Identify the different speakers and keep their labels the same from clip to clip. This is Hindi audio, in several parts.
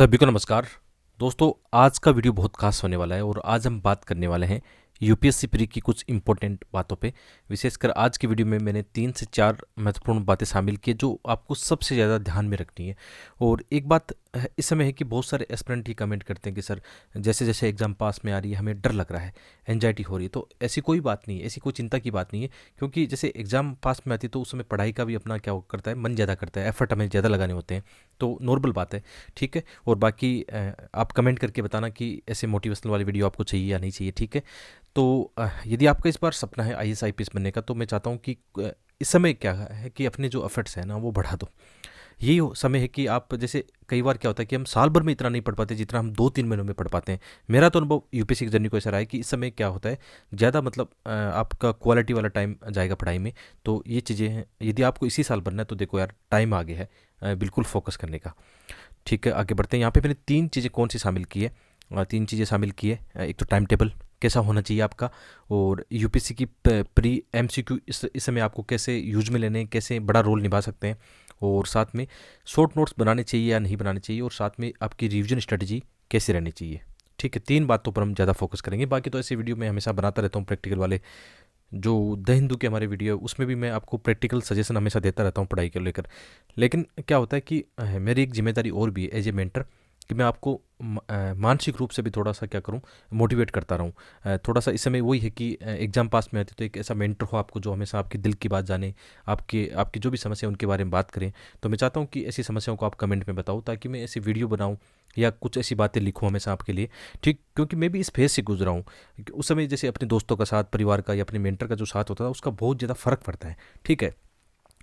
Speaker 1: सभी को नमस्कार। दोस्तों, आज का वीडियो बहुत खास होने वाला है और आज हम बात करने वाले हैं यूपीएससी प्री की कुछ इंपॉर्टेंट बातों पे। विशेषकर आज की वीडियो में मैंने 3 से 4 महत्वपूर्ण बातें शामिल की जो आपको सबसे ज़्यादा ध्यान में रखनी है। और एक बात इस समय है कि बहुत सारे एस्पिरेंट ही कमेंट करते हैं कि सर जैसे जैसे एग्ज़ाम पास में आ रही है हमें डर लग रहा है, एंजाइटी हो रही है। तो ऐसी कोई बात नहीं है, ऐसी कोई चिंता की बात नहीं है, क्योंकि जैसे एग्ज़ाम पास में आती है तो उस समय पढ़ाई का भी अपना क्या करता है, मन ज़्यादा करता है, एफर्ट हमें ज़्यादा लगाने होते हैं। तो नॉर्मल बात है, ठीक है। और बाकी आप कमेंट करके बताना कि ऐसे मोटिवेशनल वाली वीडियो आपको चाहिए या नहीं चाहिए, ठीक है। तो यदि आपका इस बार सपना है आईएएस आईपीएस बनने का, तो मैं चाहता हूँ कि इस समय क्या है कि अपने जो एफर्ट्स हैं ना वो बढ़ा दो। यही समय है कि आप जैसे कई बार क्या होता है कि हम साल भर में इतना नहीं पढ़ पाते जितना हम 2-3 महीनों में पढ़ पाते हैं। मेरा तो अनुभव यूपीएससी की जर्नी को ऐसा रहा है कि इस समय क्या होता है, ज़्यादा मतलब आपका क्वालिटी वाला टाइम जाएगा पढ़ाई में। तो ये चीज़ें हैं, यदि आपको इसी साल बनना है तो देखो यार, टाइम आगे है बिल्कुल फोकस करने का। ठीक है, आगे बढ़ते हैं। यहाँ पे मैंने 3 चीज़ें कौन सी शामिल की है, 3 चीज़ें शामिल की है। एक तो टाइम टेबल कैसा होना चाहिए आपका, और यूपीएससी की प्री एमसीक्यू इस समय आपको कैसे यूज में लेने हैं, कैसे बड़ा रोल निभा सकते हैं, और साथ में शॉर्ट नोट्स बनाने चाहिए या नहीं बनाने चाहिए, और साथ में आपकी रिवीजन स्ट्रेटजी कैसे रहनी चाहिए। ठीक है, 3 बातों पर हम ज़्यादा फोकस करेंगे। बाकी तो ऐसे वीडियो मैं हमेशा बनाता रहता हूँ प्रैक्टिकल वाले, जो द हिंदू के हमारे वीडियो है उसमें भी मैं आपको प्रैक्टिकल सजेशन हमेशा देता रहता हूँ पढ़ाई को लेकर। लेकिन क्या होता है कि मेरी एक जिम्मेदारी और भी है एज ए मेंटर, कि मैं आपको मानसिक रूप से भी थोड़ा सा क्या करूं, मोटिवेट करता रहूं। थोड़ा सा इस समय वही है कि एग्ज़ाम पास में आते तो एक ऐसा मेंटर हो आपको जो हमेशा आपके दिल की बात जाने, आपके आपकी जो भी समस्या है उनके बारे में बात करें। तो मैं चाहता हूं कि ऐसी समस्याओं को आप कमेंट में बताओ, ताकि मैं ऐसी वीडियो बनाऊं या कुछ ऐसी बातें लिखूं हमेशा आपके लिए। ठीक, क्योंकि मैं भी इस फेज से गुजरा हूँ। उस समय जैसे अपने दोस्तों का साथ, परिवार का या अपने मेंटर का जो साथ होता था, उसका बहुत ज़्यादा फ़र्क पड़ता है। ठीक है,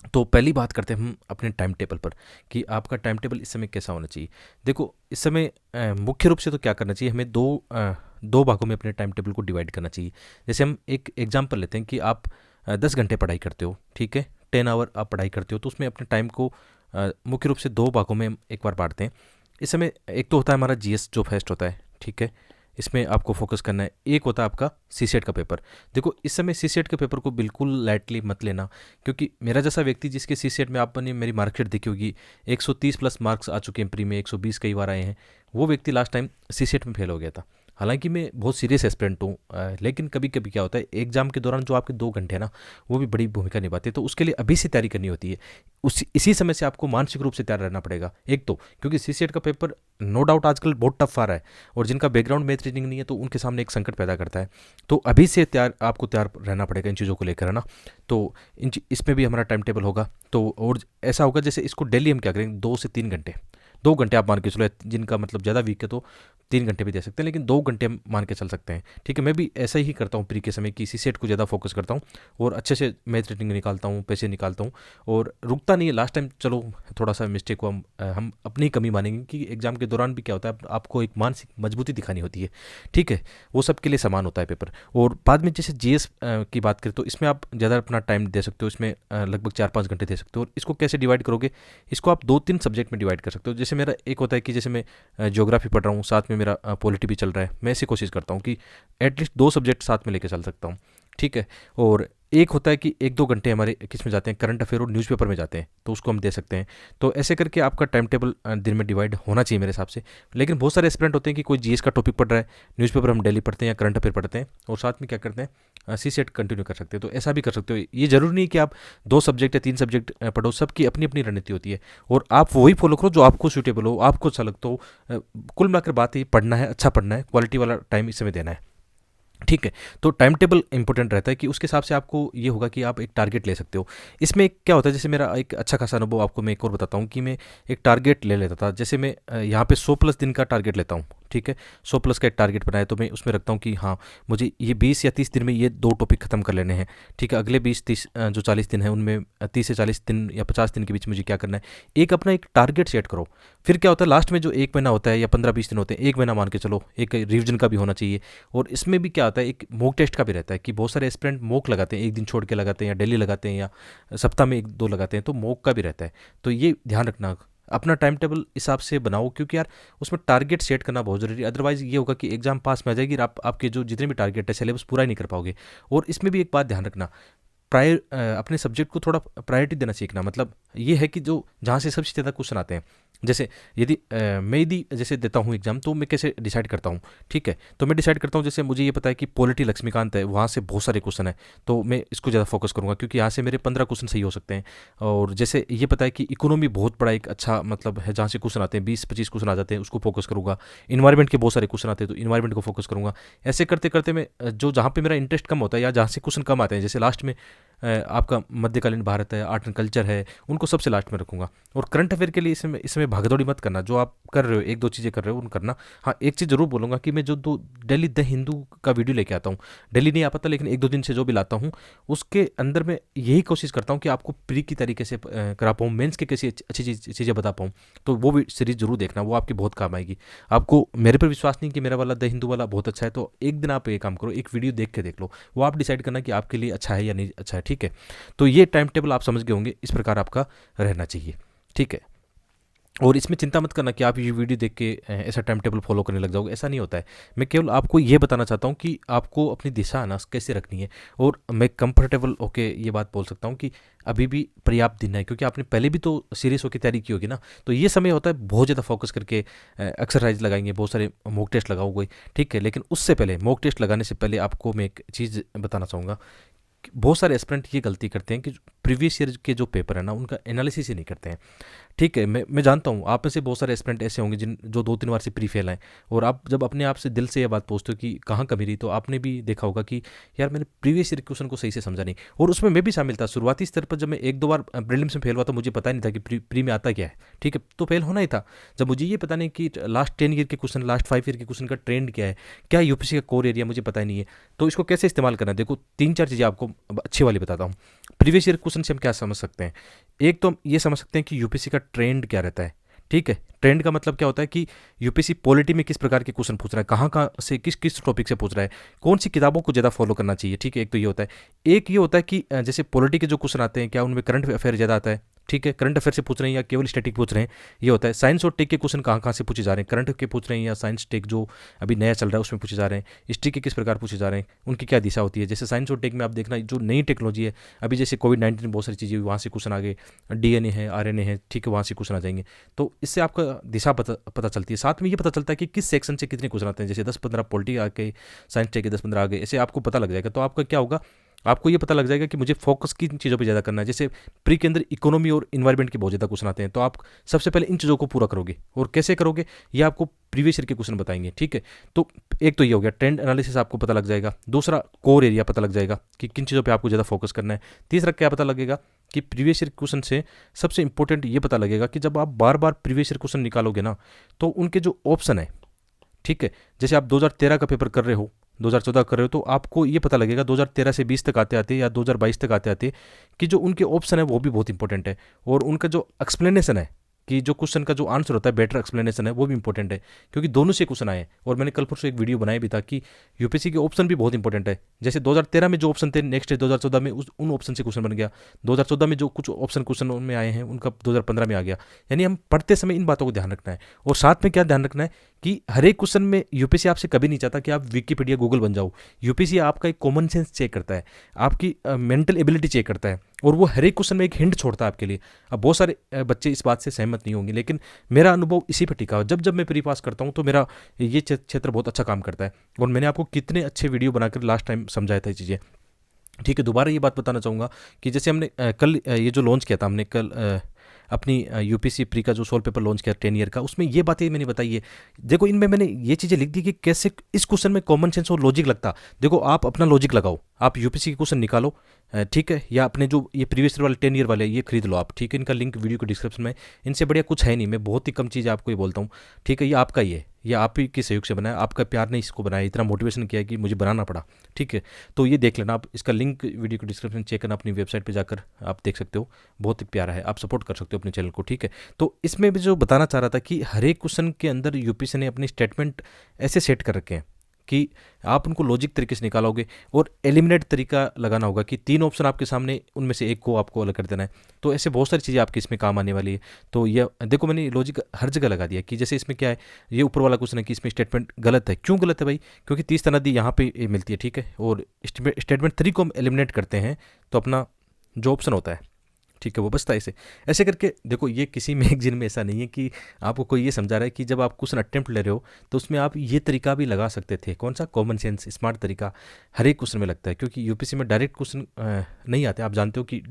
Speaker 1: तो पहली बात करते हैं हम अपने टाइम टेबल पर, कि आपका टाइम टेबल इस समय कैसा होना चाहिए। देखो, इस समय मुख्य रूप से तो क्या करना चाहिए, हमें दो भागों में अपने टाइम टेबल को डिवाइड करना चाहिए। जैसे हम एक एग्जांपल लेते हैं कि आप 10 घंटे पढ़ाई करते हो, ठीक है, 10 आवर आप पढ़ाई करते हो, तो उसमें अपने टाइम को मुख्य रूप से 2 भागों में हम एक बार बांटते हैं। इस समय एक तो होता है हमारा जीएस जो फेस्ट होता है, ठीक है, इसमें आपको फोकस करना है। एक होता है आपका सीसेट का पेपर। देखो, इस समय सीसेट के पेपर को बिल्कुल लाइटली मत लेना, क्योंकि मेरा जैसा व्यक्ति जिसके सीसेट में आपने मेरी मार्कशीट देखी होगी, 130 प्लस मार्क्स आ चुके हैं, प्री में 120 कई बार आए हैं, वो व्यक्ति लास्ट टाइम सीसेट में फेल हो गया था। हालांकि मैं बहुत सीरियस एस्पिरेंट हूँ, लेकिन कभी कभी क्या होता है, एग्जाम के दौरान जो आपके 2 घंटे हैं ना, वो भी बड़ी भूमिका निभाते हैं। तो उसके लिए अभी से तैयारी करनी होती है। इसी समय से आपको मानसिक रूप से तैयार रहना पड़ेगा। एक तो क्योंकि सीसेट का पेपर नो डाउट आजकल बहुत टफ आ रहा है, और जिनका बैकग्राउंड मैथ रीजनिंग नहीं है तो उनके सामने एक संकट पैदा करता है। तो अभी से आपको तैयार रहना पड़ेगा इन चीज़ों को लेकर, है ना। तो इसमें भी हमारा टाइम टेबल होगा। तो और ऐसा होगा जैसे इसको डेली हम क्या करेंगे, 2 से 3 घंटे, 2 घंटे आप मान के चलो, जिनका मतलब ज़्यादा वीक है तो 3 घंटे भी दे सकते हैं, लेकिन 2 घंटे हम मान के चल सकते हैं। ठीक है, मैं भी ऐसा ही करता हूँ प्री के समय, कि इसी सेट को ज़्यादा फोकस करता हूँ और अच्छे से मैथ रीडिंग निकालता हूँ, पैसे निकालता हूँ, और रुकता नहीं है। लास्ट टाइम चलो थोड़ा सा मिस्टेक को हम अपनी कमी मानेंगे, कि एग्जाम के दौरान भी क्या होता है, आपको एक मानसिक मजबूती दिखानी होती है। ठीक है, वो सबके लिए समान होता है पेपर। और बाद में जैसे जीएस की बात करें तो इसमें आप ज़्यादा अपना टाइम दे सकते हो, इसमें लगभग 4-5 घंटे दे सकते हो। और इसको कैसे डिवाइड करोगे, इसको आप 2-3 सब्जेक्ट में डिवाइड कर सकते हो। जैसे मेरा एक होता है कि जैसे मैं ज्योग्राफी पढ़ रहा हूँ, साथ में मेरा पॉलिटी भी चल रहा है, मैं ऐसी कोशिश करता हूँ कि एटलीस्ट 2 सब्जेक्ट साथ में लेके चल सकता हूँ। ठीक है, और एक होता है कि 1-2 घंटे हमारे किस में जाते हैं, करंट अफेयर और न्यूज़पेपर में जाते हैं, तो उसको हम दे सकते हैं। तो ऐसे करके आपका टाइम टेबल दिन में डिवाइड होना चाहिए मेरे हिसाब से। लेकिन बहुत सारे एस्पिरेंट होते हैं कि कोई जीएस का टॉपिक पढ़ रहा है, न्यूज़पेपर हम डेली पढ़ते हैं या करंट अफेयर पढ़ते हैं, और साथ में क्या करते हैं, सी सेट कंटिन्यू कर सकते हैं। तो ऐसा भी कर सकते हो। ये जरूरी नहीं कि आप 2 सब्जेक्ट या 3 सब्जेक्ट पढ़ो, सबकी अपनी अपनी रणनीति होती है, और आप वही फॉलो करो जो आपको सूटेबल हो, आपको अच्छा लगता हो। कुल मिलाकर बात है, पढ़ना है, अच्छा पढ़ना है, क्वालिटी वाला टाइम इस समय देना है। ठीक है, तो टाइम टेबल इंपॉर्टेंट रहता है कि उसके हिसाब से आपको ये होगा कि आप एक टारगेट ले सकते हो। इसमें क्या होता है, जैसे मेरा एक अच्छा खासा अनुभव आपको मैं एक और बताता हूँ, कि मैं एक टारगेट ले लेता था। जैसे मैं यहाँ पे 100 प्लस दिन का टारगेट लेता हूँ। ठीक है, 100 प्लस का एक टारगेट बनाया, तो मैं उसमें रखता हूँ कि हाँ, मुझे ये 20 या 30 दिन में ये 2 टॉपिक खत्म कर लेने हैं। ठीक है, अगले 20-30 जो 40 दिन है उनमें 30 से 40 दिन या 50 दिन के बीच मुझे क्या करना है, एक अपना एक टारगेट सेट करो। फिर क्या होता है, लास्ट में जो 1 महीना होता है या 15-20 दिन होते हैं, 1 महीना मान के चलो, एक रिविजन का भी होना चाहिए। और इसमें भी क्या होता है, एक मॉक टेस्ट का भी रहता है, कि बहुत सारे एस्पिरेंट मॉक लगाते हैं, एक दिन छोड़ के लगाते हैं, या डेली लगाते हैं, या सप्ताह में 1-2 लगाते हैं, तो मॉक का भी रहता है। तो ये ध्यान रखना, अपना टाइम टेबल हिसाब से बनाओ, क्योंकि यार उसमें टारगेट सेट करना बहुत जरूरी है। अदरवाइज ये होगा कि एग्जाम पास में आ जाएगी और आपके जो जितने भी टारगेट है, सिलेबस पूरा ही नहीं कर पाओगे। और इसमें भी एक बात ध्यान रखना, अपने सब्जेक्ट को थोड़ा प्रायोरिटी देना सीखना। मतलब ये है कि जो जहाँ से सबसे ज़्यादा क्वेश्चन आते हैं, जैसे यदि मैं यदि जैसे देता हूँ एग्जाम, तो मैं कैसे डिसाइड करता हूँ, ठीक है। तो मैं डिसाइड करता हूँ, जैसे मुझे ये पता है कि पॉलिटी लक्ष्मीकांत है, वहाँ से बहुत सारे क्वेश्चन है, तो मैं इसको ज़्यादा फोकस करूँगा क्योंकि यहाँ से मेरे 15 क्वेश्चन सही हो सकते हैं। और जैसे ये पता है कि इकोनॉमी बहुत बड़ा एक अच्छा मतलब है, जहाँ से क्वेश्चन आते हैं 20-25 क्वेश्चन आ जाते हैं, उसको फोकस करूँगा। इन्वायरमेंट के बहुत सारे क्वेश्चन आते हैं, तो इन्वायरमेंट को फोकस करूँगा। ऐसे करते करते मैं जो जहाँ पे मेरा इंटरेस्ट कम होता है या जहाँ से क्वेश्चन कम आते हैं, जैसे लास्ट में आपका मध्यकालीन भारत है, आर्ट एंड कल्चर है, उनको सबसे लास्ट में रखूँगा। और करंट अफेयर के लिए इसमें भागदौड़ी मत करना, जो आप कर रहे हो एक दो चीज़ें कर रहे हो उन करना। हाँ, एक चीज़ जरूर बोलूँगा कि मैं जो दो डेली द हिंदू का वीडियो लेके आता हूँ, डेली नहीं आ पाता लेकिन एक दो दिन से जो भी लाता हूँ, उसके अंदर मैं यही कोशिश करता हूँ कि आपको प्री की तरीके से करा पाऊँ, मेंस के कैसी अच्छी चीज़ें बता पाऊँ। तो वो भी सीरीज़ जरूर देखना, वो आपकी बहुत काम आएगी। आपको मेरे पर विश्वास नहीं कि मेरा वाला द हिंदू वाला बहुत अच्छा है, तो एक दिन आप ये काम करो, एक वीडियो देख के देख लो, वो आप डिसाइड करना कि आपके लिए अच्छा है या नहीं अच्छा है, ठीक है। तो ये टाइम टेबल आप समझ गए होंगे, इस प्रकार आपका रहना चाहिए, ठीक है। और इसमें चिंता मत करना कि आप ये वीडियो देख के ऐसा टाइम टेबल फॉलो करने लग जाओगे, ऐसा नहीं होता है। मैं केवल आपको ये बताना चाहता हूँ कि आपको अपनी दिशा ना कैसे रखनी है। और मैं कंफर्टेबल होके ये बात बोल सकता हूँ कि अभी भी पर्याप्त दिन है, क्योंकि आपने पहले भी तो सीरियस होकर तैयारी की होगी ना। तो ये समय होता है बहुत ज़्यादा फोकस करके एक्सरसाइज लगाएंगे, बहुत सारे मॉक टेस्ट लगाओगे, ठीक है। लेकिन उससे पहले, मॉक टेस्ट लगाने से पहले आपको मैं एक चीज़ बताना चाहूँगा। बहुत सारे एस्पिरेंट ये गलती करते हैं कि प्रीवियस ईयर के जो पेपर है ना, उनका एनालिसिस ही नहीं करते हैं, ठीक है। मैं जानता हूँ आप में से बहुत सारे एस्पिरेंट ऐसे होंगे जिन जो 2-3 बार से प्री फेल हैं, और आप जब अपने आप से दिल से ये बात पूछते हो कि कहाँ कमी रही, तो आपने भी देखा होगा कि यार मैंने प्रीवियस ईयर क्वेश्चन को सही से समझा नहीं। और उसमें मैं भी शामिल था शुरुआती स्तर पर, जब मैं एक दो बार प्रीलिम्स में फेल हुआ तो मुझे पता नहीं था कि प्री में आता क्या है, ठीक है। तो फेल होना ही था। जब मुझे ये पता नहीं कि लास्ट 10 ईयर के क्वेश्चन, लास्ट 5 ईयर के क्वेश्चन का ट्रेंड क्या है, क्या यूपीसी का कोर एरिया, मुझे पता ही नहीं है। तो इसको कैसे इस्तेमाल करना है, देखो 3-4 चीज़ें आपको अच्छी वाली बताता हूँ। प्रीवियस ईयर क्वेश्चन से हम क्या समझ सकते हैं, एक तो हम ये समझ सकते हैं कि यूपीसी का ट्रेंड क्या रहता है, ठीक है। ट्रेंड का मतलब क्या होता है कि यूपीसी पॉलिटी में किस प्रकार के क्वेश्चन पूछ रहा है, कहाँ कहाँ से किस किस टॉपिक से पूछ रहा है, कौन सी किताबों को ज़्यादा फॉलो करना चाहिए, ठीक है। एक तो ये होता है। एक ये होता है कि जैसे पॉलिटी के जो क्वेश्चन आते हैं, क्या उनमें करंट अफेयर ज़्यादा आता है, ठीक है। करंट अफेयर से पूछ रहे हैं या केवल स्टैटिक पूछ रहे हैं, ये होता है। साइंस और टेक के क्वेश्चन कहाँ कहाँ से पूछे जा रहे हैं, करंट के पूछ रहे हैं या साइंस टेक जो अभी नया चल रहा है उसमें पूछे जा रहे हैं, हिस्ट्री के किस प्रकार पूछे जा रहे हैं, उनकी क्या दिशा होती है। जैसे साइंस और टेक में आप देखना, जो नई टेक्नोलॉजी है अभी, जैसे कोविड-19 बहुत सारी चीज़ें, वहाँ से क्वेश्चन आ गए, डीएनए है, आरएनए है, ठीक है, वहाँ से क्वेश्चन आ जाएंगे। तो इससे आपका दिशा पता चलती है। साथ में ये पता चलता है कि किस सेक्शन से कितने क्वेश्चन आते हैं, जैसे 10-15 पॉलिटी आ गए, साइंस टेक के 10-15 आ गए, ऐसे आपको पता लग जाएगा। तो आपका क्या होगा, आपको ये पता लग जाएगा कि मुझे फोकस किन चीज़ों पे ज़्यादा करना है। जैसे प्री के अंदर इकोनॉमी और इन्वायरमेंट के बहुत ज़्यादा क्वेश्चन आते हैं, तो आप सबसे पहले इन चीज़ों को पूरा करोगे। और कैसे करोगे, ये आपको प्रीवियस ईयर के क्वेश्चन बताएंगे, ठीक है। तो एक तो ये हो गया, ट्रेंड एनालिसिस आपको पता लग जाएगा। दूसरा, कोर एरिया पता लग जाएगा कि किन चीज़ों पर आपको ज़्यादा फोकस करना है। तीसरा क्या पता लगेगा कि प्रीवियस ईयर क्वेश्चन से सबसे इंपॉर्टेंट ये पता लगेगा कि जब आप बार बार प्रीवियस ईयर क्वेश्चन निकालोगे ना, तो उनके जो ऑप्शन है, ठीक है। जैसे आप 2013 का पेपर कर रहे हो, 2014 कर रहे हो, तो आपको ये पता लगेगा 2013 से 20 तक आते आते या 2022 तक आते आते कि जो उनके ऑप्शन है वो भी बहुत इंपॉर्टेंट है। और उनका जो एक्सप्लेनेशन है, कि जो क्वेश्चन का जो आंसर होता है, बेटर एक्सप्लेनेशन है, वो भी इंपॉर्टेंट है, क्योंकि दोनों से क्वेश्चन आए हैं। और मैंने कल परसों एक वीडियो बनाया भी था कि यूपीसी के ऑप्शन भी बहुत इंपॉर्टेंट है। जैसे 2013 में जो ऑप्शन थे, नेक्स्ट 2014 में उन ऑप्शन से क्वेश्चन बन गया। 2014 में जो कुछ ऑप्शन क्वेश्चन उनमें आए हैं, उनका 2015 में आ गया। यानी हम पढ़ते समय इन बातों को ध्यान रखना है। और साथ में क्या ध्यान रखना है कि हर एक क्वेश्चन में यूपीसी आपसे कभी नहीं चाहता कि आप विकीपीडिया, गूगल बन जाओ। यूपीसी आपका एक कॉमन सेंस चेक करता है, आपकी मेंटल एबिलिटी चेक करता है, और वो हर एक क्वेश्चन में एक हिंट छोड़ता है आपके लिए। अब बहुत सारे बच्चे इस बात से सहमत नहीं होंगे, लेकिन मेरा अनुभव इसी पर टिका। जब जब मैं प्री पास करता हूँ तो मेरा ये क्षेत्र बहुत अच्छा काम करता है। और मैंने आपको कितने अच्छे वीडियो बनाकर लास्ट टाइम समझाया था ये चीज़ें, ठीक है। दोबारा ये बात बताना चाहूँगा कि जैसे हमने कल ये जो लॉन्च किया था, हमने कल अपनी यूपीसी प्री का जो सोल पेपर लॉन्च किया 10 ईयर का, उसमें ये बातें मैंने बताई है। देखो, इनमें मैंने ये चीज़ें लिख दी कि कैसे इस क्वेश्चन में कॉमन सेंस और लॉजिक लगता। देखो, आप अपना लॉजिक लगाओ, आप यूपीसी के क्वेश्चन निकालो, ठीक है, या अपने जो ये प्रीवियस ईयर वाले 10 ईयर वाले ये खरीद लो आप, ठीक है। इनका लिंक वीडियो के डिस्क्रिप्शन में। इनसे बढ़िया कुछ है नहीं, मैं बहुत ही कम चीज़ आपको ये बोलता हूँ, ठीक है। ये आपका ही है, ये आप ही के सहयोग से बनाया, आपका प्यार ने इसको बनाया, इतना मोटिवेशन किया कि मुझे बनाना पड़ा, ठीक है। तो ये देख लेना आप, इसका लिंक वीडियो के डिस्क्रिप्शन चेक करना, अपनी वेबसाइट पे जाकर आप देख सकते हो। बहुत ही प्यारा है, आप सपोर्ट कर सकते हो अपने चैनल को, ठीक है। तो इसमें भी जो बताना चाह रहा था कि हर एक क्वेश्चन के अंदर यूपीसी ने अपनी स्टेटमेंट ऐसे सेट कर रखे हैं कि आप उनको लॉजिक तरीके से निकालोगे। और एलिमिनेट तरीका लगाना होगा कि 3 ऑप्शन आपके सामने, उनमें से एक को आपको अलग कर देना है। तो ऐसे बहुत सारी चीज़ें आपकी इसमें काम आने वाली है। तो ये देखो, मैंने लॉजिक हर जगह लगा दिया कि जैसे इसमें क्या है, ये ऊपर वाला क्वेश्चन है कि इसमें स्टेटमेंट गलत है। क्यों गलत है भाई? क्योंकि 30 तनादी यहाँ पे मिलती है, ठीक है। और स्टेटमेंट 3 को हम एलिमिनेट करते हैं, तो अपना जो ऑप्शन होता है ठीक है, वो बचता है इसे। ऐसे करके देखो, ये किसी मैगजीन में ऐसा नहीं है कि आपको कोई ये समझा रहा है कि जब आप क्वेश्चन अटेम्प्ट ले रहे हो तो उसमें आप ये तरीका भी लगा सकते थे। कौन सा? कॉमन सेंस, स्मार्ट तरीका हर एक क्वेश्चन में लगता है, क्योंकि यूपीएससी में डायरेक्ट क्वेश्चन नहीं आते। आप जानते हो कि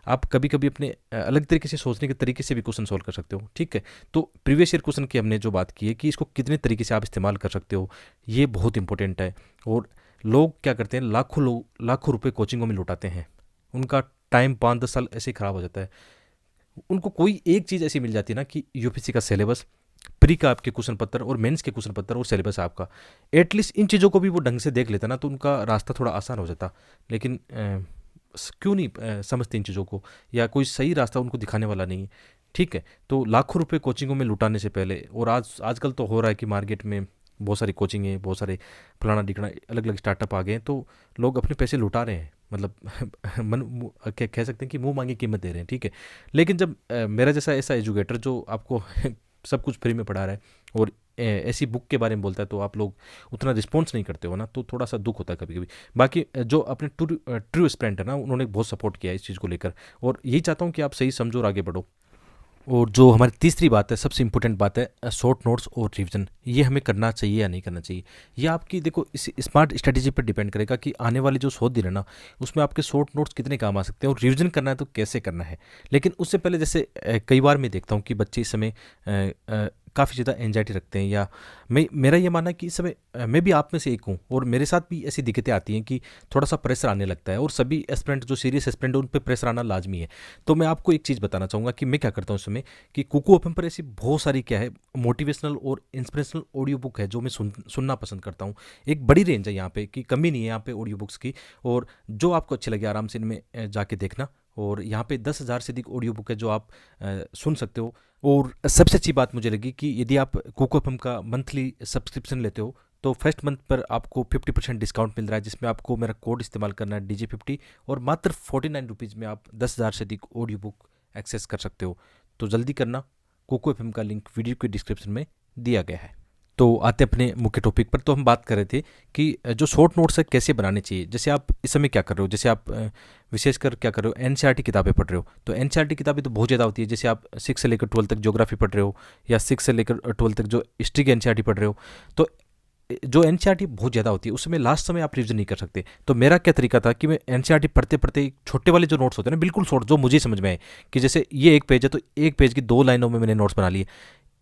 Speaker 1: आप कभी कभी अपने अलग तरीके से सोचने के तरीके से भी क्वेश्चन सोल्व कर सकते हो। ठीक है, तो प्रीवियस ईयर क्वेश्चन की हमने जो बात की है कि इसको कितने तरीके से आप इस्तेमाल कर सकते हो, ये बहुत इंपॉर्टेंट है। और लोग क्या करते हैं, लाखों रुपए कोचिंगों में लुटाते हैं, उनका टाइम 5-10 साल ऐसे ही खराब हो जाता है। उनको कोई एक चीज़ ऐसी मिल जाती है ना कि यूपीएससी का सिलेबस, प्री का आपके क्वेश्चन पत्र और मेंस के क्वेश्चन पत्र और सिलेबस आपका, एटलीस्ट इन चीज़ों को भी वो ढंग से देख लेता ना, तो उनका रास्ता थोड़ा आसान हो जाता। लेकिन क्यों नहीं समझते इन चीज़ों को, या कोई सही रास्ता उनको दिखाने वाला नहीं है। ठीक है, तो लाखों रुपए कोचिंगों में लुटाने से पहले, और आजकल तो हो रहा है कि मार्केट में बहुत सारी कोचिंग है, बहुत सारे फलाना ढिकना अलग अलग स्टार्टअप आ गए हैं, तो लोग अपने पैसे लुटा रहे हैं, मतलब कह सकते हैं कि मुंह मांगी कीमत दे रहे हैं। ठीक है, लेकिन जब मेरा जैसा ऐसा एजुकेटर जो आपको सब कुछ फ्री में पढ़ा रहा है और ऐसी बुक के बारे में बोलता है, तो आप लोग उतना रिस्पॉन्स नहीं करते हो ना, तो थोड़ा सा दुख होता है कभी कभी। बाकी जो अपने ट्रू स्टूडेंट है ना, उन्होंने बहुत सपोर्ट किया इस चीज़ को लेकर, और यही चाहता हूँ कि आप सही समझो और आगे बढ़ो। और जो हमारी तीसरी बात है, सबसे इंपॉर्टेंट बात है, शॉर्ट नोट्स और रिवीजन। ये हमें करना चाहिए या नहीं करना चाहिए, ये आपकी देखो इस स्मार्ट स्ट्रेटेजी पर डिपेंड करेगा कि आने वाले जो 100 दिन है ना, उसमें आपके शॉर्ट नोट्स कितने काम आ सकते हैं, और रिवीजन करना है तो कैसे करना है। लेकिन उससे पहले जैसे कई बार मैं देखता हूँ कि बच्चे इस समय काफ़ी ज़्यादा एंजाइटी रखते हैं, या मेरा ये मानना है कि इस समय मैं भी आप में से एक हूँ, और मेरे साथ भी ऐसी दिक्कतें आती हैं कि थोड़ा सा प्रेशर आने लगता है, और सभी एस्पिरेंट जो सीरियस एस्पिरेंट है उन पर प्रेशर आना लाजमी है। तो मैं आपको एक चीज़ बताना चाहूँगा कि मैं क्या करता हूँ उस समय, कि कुकू एफएम पर ऐसी बहुत सारी क्या है, मोटिवेशनल और इंस्पिरेशनल ऑडियो बुक है जो मैं सुनना पसंद करता हूँ। एक बड़ी रेंज है यहाँ पे, कि कमी नहीं है यहाँ पे ऑडियो बुक्स की, और जो आपको अच्छे लगे आराम से इनमें जाके देखना। और यहाँ पे 10,000 से अधिक ऑडियो बुक है जो आप सुन सकते हो। और सबसे अच्छी बात मुझे लगी कि यदि आप कुकू एफएम का मंथली सब्सक्रिप्शन लेते हो तो फर्स्ट मंथ पर आपको 50% डिस्काउंट मिल रहा है, जिसमें आपको मेरा कोड इस्तेमाल करना है DJ50, और मात्र 49 रुपीज़ में आप 10,000 से अधिक ऑडियो बुक एक्सेस कर सकते हो। तो जल्दी करना, कोको एफएम का लिंक वीडियो के डिस्क्रिप्शन में दिया गया है। तो आते अपने मुख्य टॉपिक पर। तो हम बात कर रहे थे कि जो शॉर्ट नोट्स है कैसे बनाने चाहिए। जैसे आप इस समय क्या कर रहे हो, जैसे आप विशेषकर क्या कर रहे हो, एनसीईआरटी किताबें पढ़ रहे हो, तो एनसीईआरटी किताबें तो बहुत ज़्यादा होती है। जैसे आप 6 से लेकर 12 तक ज्योग्राफी पढ़ रहे हो, या 6 से लेकर 12 तक जो हिस्ट्री की एनसीईआरटी पढ़ रहे हो, तो जो एनसीईआरटी बहुत ज़्यादा होती है उसमें लास्ट समय आप रिविजन नहीं कर सकते। तो मेरा क्या तरीका था कि मैं एनसीईआरटी पढ़ते पढ़ते छोटे वाले जो नोट्स होते हैं ना, बिल्कुल शॉर्ट, जो मुझे समझ में आए, कि जैसे ये एक पेज है तो एक पेज की 2 लाइनों में मैंने नोट्स बना लिए।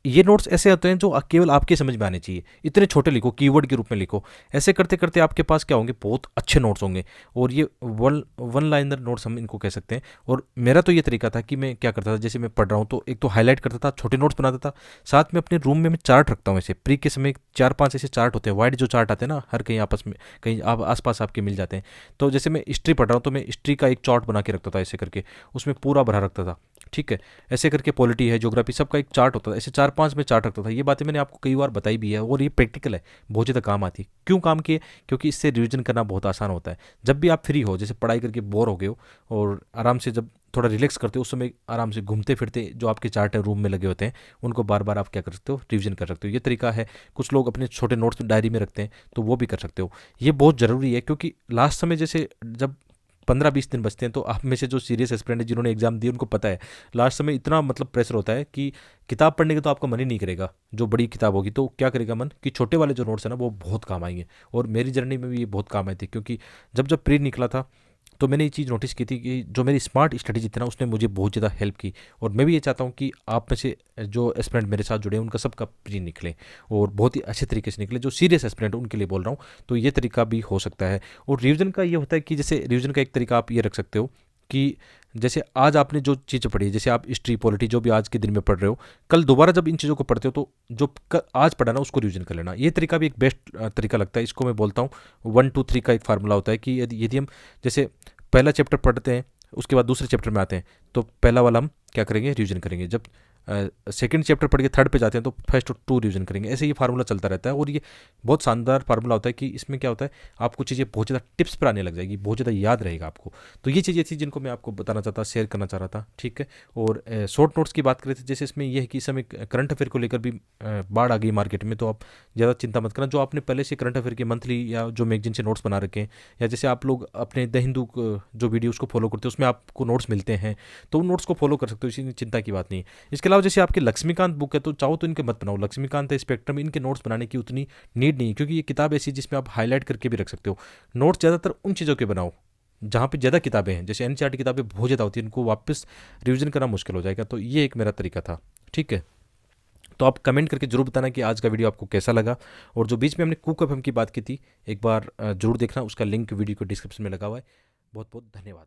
Speaker 1: ये नोट्स ऐसे होते हैं जो केवल आपके समझ में आने चाहिए, इतने छोटे लिखो, कीवर्ड के रूप में लिखो। ऐसे करते करते आपके पास क्या होंगे, बहुत अच्छे नोट्स होंगे, और ये वन लाइनर नोट्स हम इनको कह सकते हैं। और मेरा तो ये तरीका था कि मैं क्या करता था, जैसे मैं पढ़ रहा हूँ तो एक तो हाईलाइट करता था, छोटे नोट्स बनाता था, साथ में अपने रूम में मैं चार्ट रखता हूँ। ऐसे प्री के समय 4-5 ऐसे चार्ट होते हैं, वाइड जो चार्ट आते हैं ना, हर कहीं आपस में कहीं आप आसपास आपके मिल जाते हैं। तो जैसे मैं हिस्ट्री पढ़ रहा हूँ तो मैं हिस्ट्री का एक चार्ट बना के रखता था, ऐसे करके उसमें पूरा भरा रखता था। ठीक है, ऐसे करके पॉलिटी है, ज्योग्राफी, सबका एक चार्ट होता था, ऐसे 4-5 में चार्ट रखता था। ये बातें मैंने आपको कई बार बताई भी है, और ये प्रैक्टिकल है, बहुत ज़्यादा काम आती है। क्यों काम की है? क्योंकि इससे रिवीजन करना बहुत आसान होता है। जब भी आप फ्री हो, जैसे पढ़ाई करके बोर हो गए हो, और आराम से जब थोड़ा रिलैक्स करते हो, उस समय आराम से घूमते फिरते जो आपके चार्ट है रूम में लगे होते हैं, उनको बार बार आप क्या कर सकते हो, रिवीजन कर सकते हो। ये तरीका है। कुछ लोग अपने छोटे नोट्स डायरी में रखते हैं, तो वो भी कर सकते हो। ये बहुत ज़रूरी है, क्योंकि लास्ट समय जैसे जब 15-20 दिन बचते हैं, तो आप में से जो सीरियस एस्पिरेंट है जिन्होंने एग्जाम दिए उनको पता है लास्ट समय इतना मतलब प्रेशर होता है कि किताब पढ़ने का तो आपका मन ही नहीं करेगा। जो बड़ी किताब होगी तो क्या करेगा मन, कि छोटे वाले जो नोट्स है ना वो बहुत काम आएंगे। और मेरी जर्नी में भी ये बहुत काम आए थे, क्योंकि जब जब प्री निकला था तो मैंने ये चीज़ नोटिस की थी कि जो मेरी स्मार्ट स्ट्रेटेजी थी ना, उसने मुझे बहुत ज़्यादा हेल्प की। और मैं भी ये चाहता हूँ कि आप में से जो एस्पिरेंट मेरे साथ जुड़े हैं उनका सबका प्री निकले, और बहुत ही अच्छे तरीके से निकले। जो सीरियस एस्पिरेंट उनके लिए बोल रहा हूँ, तो ये तरीका भी हो सकता है। और रिवीजन का ये होता है कि जैसे रिवीजन का एक तरीका आप ये रख सकते हो कि जैसे आज आपने जो चीज़ें पढ़ी, जैसे आप हिस्ट्री, पॉलिटी जो भी आज के दिन में पढ़ रहे हो, कल दोबारा जब इन चीज़ों को पढ़ते हो तो जो आज पढ़ा ना उसको रिवीजन कर लेना। ये तरीका भी एक बेस्ट तरीका लगता है। इसको मैं बोलता हूँ 1-2-3 का एक फार्मूला होता है, कि यदि हम जैसे पहला चैप्टर पढ़ते हैं, उसके बाद दूसरे चैप्टर में आते हैं, तो पहला वाला हम क्या करेंगे, रिवीजन करेंगे। जब सेकंड चैप्टर पढ़ के थर्ड पे जाते हैं तो फर्स्ट और टू रिवीजन करेंगे। ऐसे ये फार्मूला चलता रहता है और ये बहुत शानदार फार्मूला होता है कि इसमें क्या होता है, आपको चीज़ें बहुत ज़्यादा टिप्स पर आने लग जाएगी, बहुत ज़्यादा याद रहेगा आपको। तो ये चीज़ें थी जिनको मैं आपको बताना चाहता, शेयर करना चाह रहा था, ठीक है। और शॉर्ट नोट्स की बात करें तो जैसे इसमें यह है कि इस समय करंट अफेयर को लेकर भी बाढ़ आ गई मार्केट में, तो आप ज़्यादा चिंता मत करना। जो आपने पहले से करंट अफेयर के मंथली या जो मैगजीन से नोट्स बना रखे हैं, या जैसे आप लोग अपने द हिंदू जो वीडियोज़ को फॉलो करते हैं उसमें आपको नोट्स मिलते हैं, तो उन नोट्स को फॉलो कर सकते हो, इसी चिंता की बात नहीं है। इसके अलावा जैसे आपके लक्ष्मीकांत बुक है तो चाहो तो इनके मत बनाओ, लक्ष्मीकांत है, स्पेक्ट्रम, इनके नोट्स बनाने की उतनी नीड नहीं है, क्योंकि ये किताब ऐसी है जिसमें आप हाईलाइट करके भी रख सकते हो। नोट्स ज़्यादातर उन चीज़ों के बनाओ जहाँ पे ज़्यादा किताबें हैं, जैसे एनसीईआरटी किताबें बहुत ज़्यादा होती हैं, इनको वापस रिवीजन करना मुश्किल हो जाएगा। तो ये एक मेरा तरीका था, ठीक है। तो आप कमेंट करके जरूर बताना कि आज का वीडियो आपको कैसा लगा। और जो बीच में हमने कुक एफएम की बात की थी, एक बार जरूर देखना, उसका लिंक वीडियो को डिस्क्रिप्शन में लगा हुआ है। बहुत बहुत धन्यवाद।